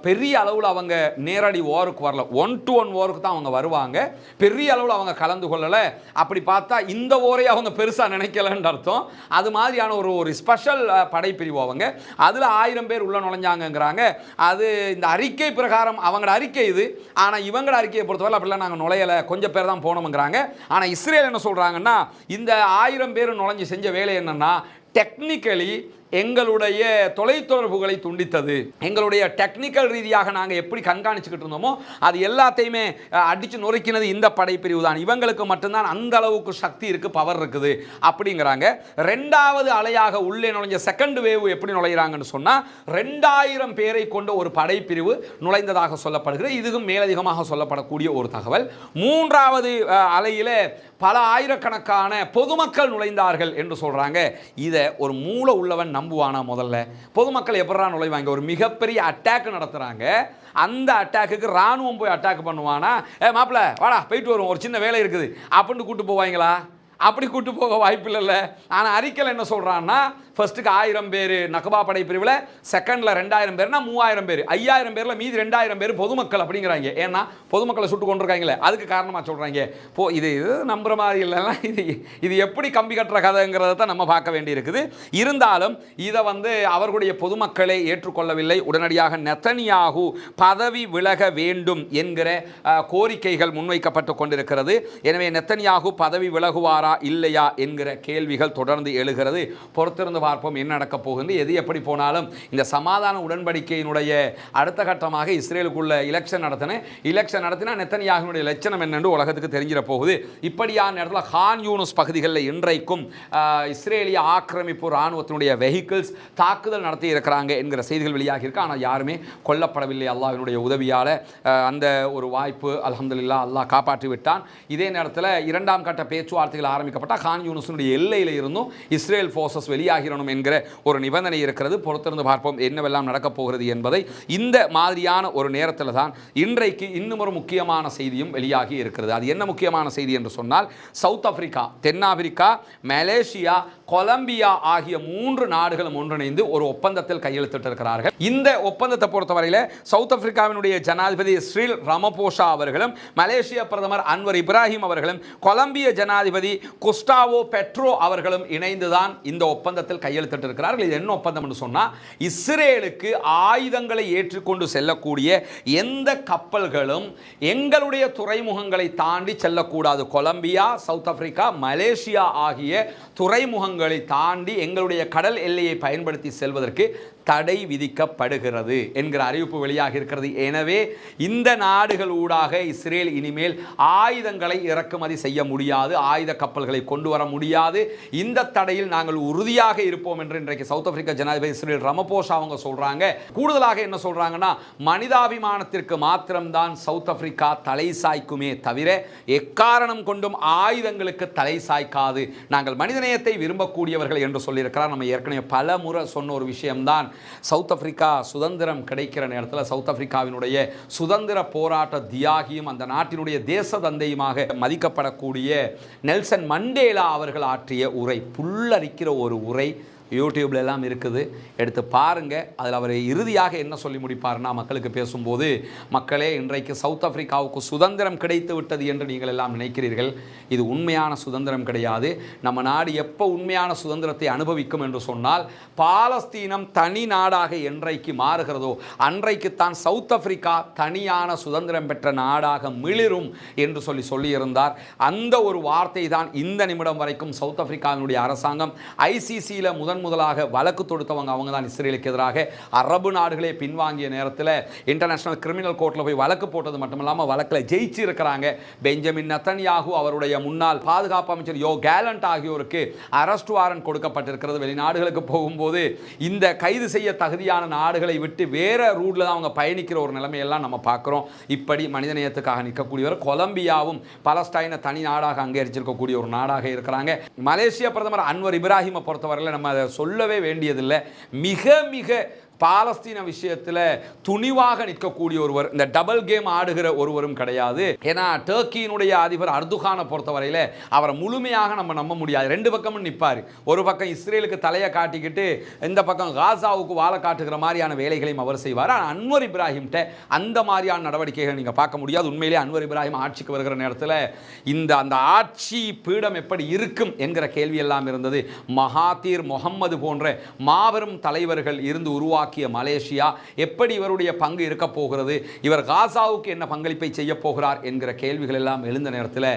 பெரிய அளவில் அவங்க நேரடி வாருக்கு வரல, 1-to-1 வாருக்கு தான் அவங்க வருவாங்க. பெரிய அளவில் அவங்க கலந்து கொள்ளலை. அப்படி பார்த்தா இந்த ஓரை அவங்க பெருசாக நினைக்கலன்னு அர்த்தம். அது மாதிரியான ஒரு ஸ்பெஷல் படைப்பிரிவு அவங்க. அதில் 1000 பேர் உள்ள நுழைஞ்சாங்கிறாங்க. அது இந்த அறிக்கை பிரகாரம் அவங்களோட அறிக்கை இது. ஆனால் இவங்களோட அறிக்கையை பொறுத்தவரை அப்படிலாம் நாங்கள் நுழையலை, கொஞ்சம் பேர் தான் போனோம்ங்கிறாங்க. ஆனால் இஸ்ரேல் என்ன சொல்கிறாங்கன்னா, இந்த 1000 பேர் நுழைஞ்சு செஞ்ச வேலை என்னன்னா டெக்னிக்கலி எங்களுடைய தொலைத்தொடர்புகளை துண்டித்தது. எங்களுடைய டெக்னிக்கல் ரீதியாக நாங்கள் எப்படி கண்காணிச்சுக்கிட்டு இருந்தோமோ அது எல்லாத்தையுமே அடித்து நொறுக்கினது இந்த படைப்பிரிவு தான். இவங்களுக்கு மட்டும்தான் அந்த அளவுக்கு சக்தி இருக்குது, பவர் இருக்குது அப்படிங்கிறாங்க. 2வது அலையாக உள்ளே நுழைஞ்ச செகண்ட் வேவ் எப்படி நுழைகிறாங்கன்னு சொன்னால் 2000 பேரை கொண்ட ஒரு படைப்பிரிவு நுழைந்ததாக சொல்லப்படுகிறது. இதுவும் மேலதிகமாக சொல்லப்படக்கூடிய ஒரு தகவல். 3வது அலையில் பல ஆயிரக்கணக்கான பொதுமக்கள் நுழைந்தார்கள் என்று சொல்கிறாங்க. இதை ஒரு மூளை உள்ளவன் நம்புவானா? முதல்ல பொதுமக்கள் எப்படா நுழைவாங்க? ஒரு மிகப்பெரிய அட்டாக் நடத்துகிறாங்க. அந்த அட்டாக்கு ராணுவம் போய் அட்டாக் பண்ணுவானா? மாப்பிள்ள வாடா போயிட்டு வரும், ஒரு சின்ன வேலை இருக்குது அப்படின்னு கூட்டு போவாங்களா? அப்படி கூட்டு போக வாய்ப்பு இல்லைல்ல. ஆனால் அறிக்கையில் என்ன சொல்கிறான்னா, ஃபர்ஸ்ட்டுக்கு 1000 பேர் நக்பா படை பிரிவில், செகண்டில் 2000 பேர்னா 3000 பேர், 5000 பேரில் மீதி 2000 பேர் பொதுமக்கள் அப்படிங்கிறாங்க. ஏன்னா பொதுமக்களை சுட்டு கொண்டிருக்காங்களே, அதுக்கு காரணமாக சொல்கிறாங்க. இது நம்புற மாதிரி இல்லைன்னா இது எப்படி கம்பி கட்டுற கதைங்கிறத தான் நம்ம பார்க்க வேண்டியிருக்குது. இருந்தாலும் இதை அவர்களுடைய பொதுமக்களை ஏற்றுக்கொள்ளவில்லை. உடனடியாக நெத்தனியாகு பதவி விலக வேண்டும் என்கிற கோரிக்கைகள் முன்வைக்கப்பட்டு கொண்டிருக்கிறது. எனவே நெத்தனியாகு பதவி விலகுவாரா இல்லையா என்கிற கேள்விகள் தொடர்ந்து எழுகிறது. பொறுத்திருந்து பார்ப்போம் என்ன நடக்கப் போகுது. எது எப்படி போனாலும் இந்த சமாதான உடன்படிக்கையினுடைய அடுத்த கட்டமாக இஸ்ரேலுக்குள்ள எலெக்ஷன் நடத்தினா நெத்தனியாகுனுடைய லட்சணம் என்னென்று உலகத்துக்கு தெரிஞ்சிட போகுது. இப்படியான இடத்துல கான் யூனிஸ் பகுதிகளில் இன்றைக்கும் இஸ்ரேலிய ஆக்கிரமிப்பு இராணுவத்தினுடைய வெஹிக்கிள்ஸ் தாக்குதல் நடத்தி இருக்கிறாங்க என்கிற செய்திகள் வெளியாகி இருக்கு. ஆனால் யாருமே கொல்லப்படவில்லை. அல்லாஹ்வினுடைய உதவியால் அந்த ஒரு வாய்ப்பு அல்ஹம்துலில்லாஹ் அல்லாஹ் காப்பாற்றி விட்டான். இதே நேரத்தில் 2ஆம் கட்ட பேச்சுவார்த்தைகள் ஆரம்பிக்கப்பட்டால் கான் யூனிஸினுடைய எல்லையில் இருந்தும் இஸ்ரேல் ஃபோர்ஸஸ் வெளியாகிடணும் என்கிற ஒரு நிபந்தனை இருக்கிறது. பொறுத்திருந்து பார்ப்போம் என்னவெல்லாம் நடக்கப் போகிறது என்பதை. இந்த மாதிரியான ஒரு நேரத்தில் தான் இன்றைக்கு இன்னும் ஒரு முக்கியமான செய்தியும் வெளியாகி இருக்கிறது. அது என்ன முக்கியமான செய்தி என்று சொன்னால், சவுத் ஆப்பிரிக்கா, தென்னாப்பிரிக்கா, மலேசியா, கொலம்பியா ஆகிய 3 நாடுகளும் ஒன்றிணைந்து ஒரு ஒப்பந்தத்தில் கையெழுத்திட்டிருக்கிறார்கள். இந்த ஒப்பந்தத்தை பொறுத்தவரையில் சவுத் ஆப்பிரிக்காவினுடைய ஜனாதிபதி சிறில் ராமபோசா அவர்களும், மலேசிய பிரதமர் அன்வர் இப்ராஹிம் அவர்களும், கொலம்பிய ஜனாதிபதி குஸ்டாவோ பெட்ரோ அவர்களும் இணைந்துதான் இந்த ஒப்பந்தத்தில் கையெழுத்திட்டிருக்கிறார்கள். இது என்ன ஒப்பந்தம் என்று சொன்னால், இஸ்ரேலுக்கு ஆயுதங்களை ஏற்றுக்கொண்டு செல்லக்கூடிய எந்த கப்பல்களும் எங்களுடைய துறைமுகங்களை தாண்டி செல்லக்கூடாது. கொலம்பியா, சவுத் ஆப்பிரிக்கா, மலேசியா ஆகிய துறைமுகங்களை தாண்டி எங்களுடைய கடல் எல்லையை பயன்படுத்தி செல்வதற்கு தடை விதிக்கப்படுகிறது என்கிற அறிவிப்பு வெளியாக இருக்கிறது. எனவே இந்த நாடுகள் ஊடாக இஸ்ரேல் இனிமேல் ஆயுதங்களை இறக்குமதி செய்ய முடியாது, ஆயுத கப்பல்களை கொண்டு வர முடியாது. இந்த தடையில் நாங்கள் உறுதியாக இருப்போம் என்று இன்றைக்கு சவுத் ஆப்பிரிக்கா ஜனாதிபதி சிறில் ராமபோசா அவங்க சொல்றாங்க. கூடுதலாக என்ன சொல்றாங்கன்னா, மனிதாபிமானத்திற்கு மாத்திரம்தான் சவுத் ஆப்பிரிக்கா தலை சாய்க்குமே தவிர எக்காரணம் கொண்டும் ஆயுதங்களுக்கு தலை சாய்க்காது. நாங்கள் மனிதநேயத்தை விரும்பக்கூடியவர்கள் என்று சொல்லியிருக்கிறார். நம்ம ஏற்கனவே பல முறை சொன்ன ஒரு விஷயம்தான், சவுத் ஆப்பிரிக்கா சுதந்திரம் கிடைக்கிற நேரத்தில் சவுத் ஆப்பிரிக்காவினுடைய சுதந்திர போராட்ட தியாகியும் அந்த நாட்டினுடைய தேச தந்தையுமாக மதிக்கப்படக்கூடிய நெல்சன் மண்டேலா அவர்கள் ஆற்றிய உரை, புல்லரிக்கிற ஒரு உரை யூடியூப்ல எல்லாம் இருக்குது, எடுத்து பாருங்க. அதில் அவர் இறுதியாக என்ன சொல்லி முடிப்பார்னா, மக்களுக்கு பேசும்போது, மக்களே இன்றைக்கு சவுத் ஆப்பிரிக்காவுக்கு சுதந்திரம் கிடைத்து விட்டது என்று நீங்கள் எல்லாம் நினைக்கிறீர்கள். இது உண்மையான சுதந்திரம் கிடையாது. நம்ம நாடு எப்போ உண்மையான சுதந்திரத்தை அனுபவிக்கும் என்று சொன்னால், பாலஸ்தீனம் தனி நாடாக என்றைக்கு மாறுகிறதோ அன்றைக்குத்தான் சவுத் ஆப்பிரிக்கா தனியான சுதந்திரம் பெற்ற நாடாக மிளிரும் என்று சொல்லியிருந்தார். அந்த ஒரு வார்த்தை தான் இந்த நிமிடம் வரைக்கும் சவுத் ஆப்பிரிக்காவினுடைய அரசாங்கம் ஐசிசியில் முதலாக வழக்கு தொடுத்தவங்க அவங்க தான். இஸ்ரேலுக்கு எதிராக அரபு நாடுகளே பின்வாங்கிய நேரத்தில் இன்டர்நேஷனல் கிரிமினல் கோர்ட்டில் போய் வழக்கு போட்டது மட்டுமில்லாமல் வழக்கில் ஜெயிச்சு இருக்கிறாங்க. பெஞ்சமின் நெத்தன்யாகு, அவருடைய முன்னாள் பாதுகாப்பு அமைச்சர் யோ கேலண்ட் ஆகியோருக்கு அரெஸ்ட் வாரண்ட் கொடுக்கப்பட்டிருக்கிறது. வெளிநாடுகளுக்கு போகும்போது இந்த கைது செய்ய தகுதியான நாடுகளை விட்டு வேற ரூட்ல தான் அவங்க பயணிக்கிற ஒரு நிலைமையெல்லாம் நம்ம பார்க்குறோம். இப்படி மனிதநேயத்துக்காக நிற்கக்கூடியவர். கொலம்பியாவும் பலஸ்டைனை தனி நாடாக அங்கீகரிச்சிருக்கக்கூடிய ஒரு நாடாக இருக்கிறாங்க. மலேசிய பிரதமர் அன்வர் இப்ராஹிமை பொறுத்தவரையில் நம்ம அதை சொல்லவே வேண்டியதில்லை. மிக மிக பாலஸ்தீன விஷயத்தில் துணிவாக நிற்கக்கூடிய ஒருவர், இந்த டபுள் கேம் ஆடுகிற ஒருவரும் கிடையாது. ஏன்னா டர்க்கியினுடைய அதிபர் அர்துகானை பொறுத்தவரையில் அவரை முழுமையாக நம்ம நம்ப முடியாது. 2 பக்கமும் நிற்பார். ஒரு பக்கம் இஸ்ரேலுக்கு தலையை காட்டிக்கிட்டு இந்த பக்கம் காசாவுக்கு வாழை காட்டுகிற மாதிரியான வேலைகளையும் அவர் செய்வார். ஆனால் அன்வர் இப்ராஹிம்கிட்ட அந்த மாதிரியான நடவடிக்கைகள் நீங்கள் பார்க்க முடியாது. உண்மையிலே அன்வர் இப்ராஹிம் ஆட்சிக்கு வருகிற நேரத்தில் அந்த ஆட்சி பீடம் எப்படி இருக்கும் என்கிற கேள்வி எல்லாம் இருந்தது. மகாதீர் முகம்மது போன்ற மாபெரும் தலைவர்கள் இருந்து உருவாக்கி மலேசியா எப்படி இவருடைய பங்கு இருக்க போகிறது, இவர் காசாவுக்கு என்ன பங்களிப்பை செய்ய போகிறார் என்கிற கேள்விகள் எல்லாம் எழுந்த நேரத்தில்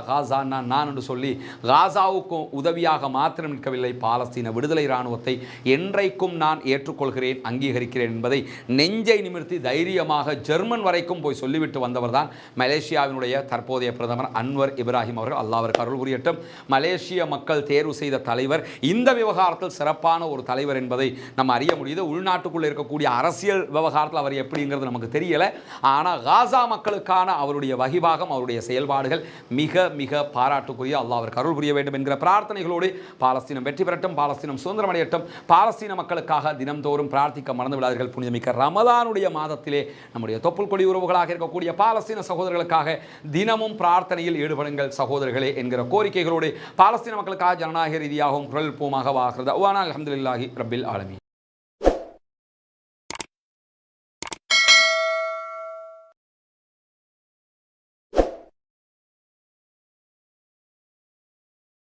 காசா நான் என்று சொல்லி காசாவுக்கு உதவியாக மாத்திரம் நிற்கவில்லை, பாலஸ்தீன விடுதலை இராணுவத்தை என்றைக்கும் நான் ஏற்றுக்கொள்கிறேன், அங்கீகரிக்கிறேன் என்பதை நெஞ்சை நிமிர்த்தி தைரியமாக ஜெர்மன் வரைக்கும் போய் சொல்லிவிட்டு வந்தவர் தான் மலேசியாவினுடைய தற்போதைய பிரதமர் அன்வர் இப்ராஹிம் அவர்கள். அல்லாஹ்விற்கு அருள் புரியட்டும். மலேசிய மக்கள் தேர்வு செய்த தலைவர், இந்த விவகாரத்தில் சிறப்பான ஒரு தலைவர் என்பதை நம்ம அறிய முடியுது. உள்நாட்டுக்குள்ள இருக்கக்கூடிய அரசியல் விவகாரத்தில் அவர் எப்படிங்கிறது நமக்கு தெரியல. ஆனால் காசா மக்களுக்கான அவருடைய வகிபாகம், அவருடைய செயல்பாடுகள் மிக மிக பாராட்டுக்குரிய. அல்லாஹ்விற்கு அருள் புரிய வேண்டும் என்கிற பிரார்த்தனைகளோடு பாலஸ்தீனம் வெற்றி பெறட்டும், பாலஸ்தீனம் சுதந்திரம் அடையட்டும். பாலஸ்தீன மக்களுக்காக தினம்தோறும் பிரார்த்திக்க மறந்து விடாதீர்கள். புனிதமிக்க ரமலானுடைய மாதத்திலே நம்முடைய தொப்புள் கொடி உறவுகளாக இருக்கக்கூடிய பாலஸ்தீன சகோதரர்களுக்காக தினமும் பிரார்த்தனையில் ஈடுபடுங்கள் சகோதரர்களே என்கிற கோரிக்கைகளோடு பாலஸ்தீன மக்களுக்காக ஜனநாயக ரீதியாகவும் குரல் போமாக வாகிறது. அல்ஹம்துலில்லாஹி ரப்பில் ஆலமீன்.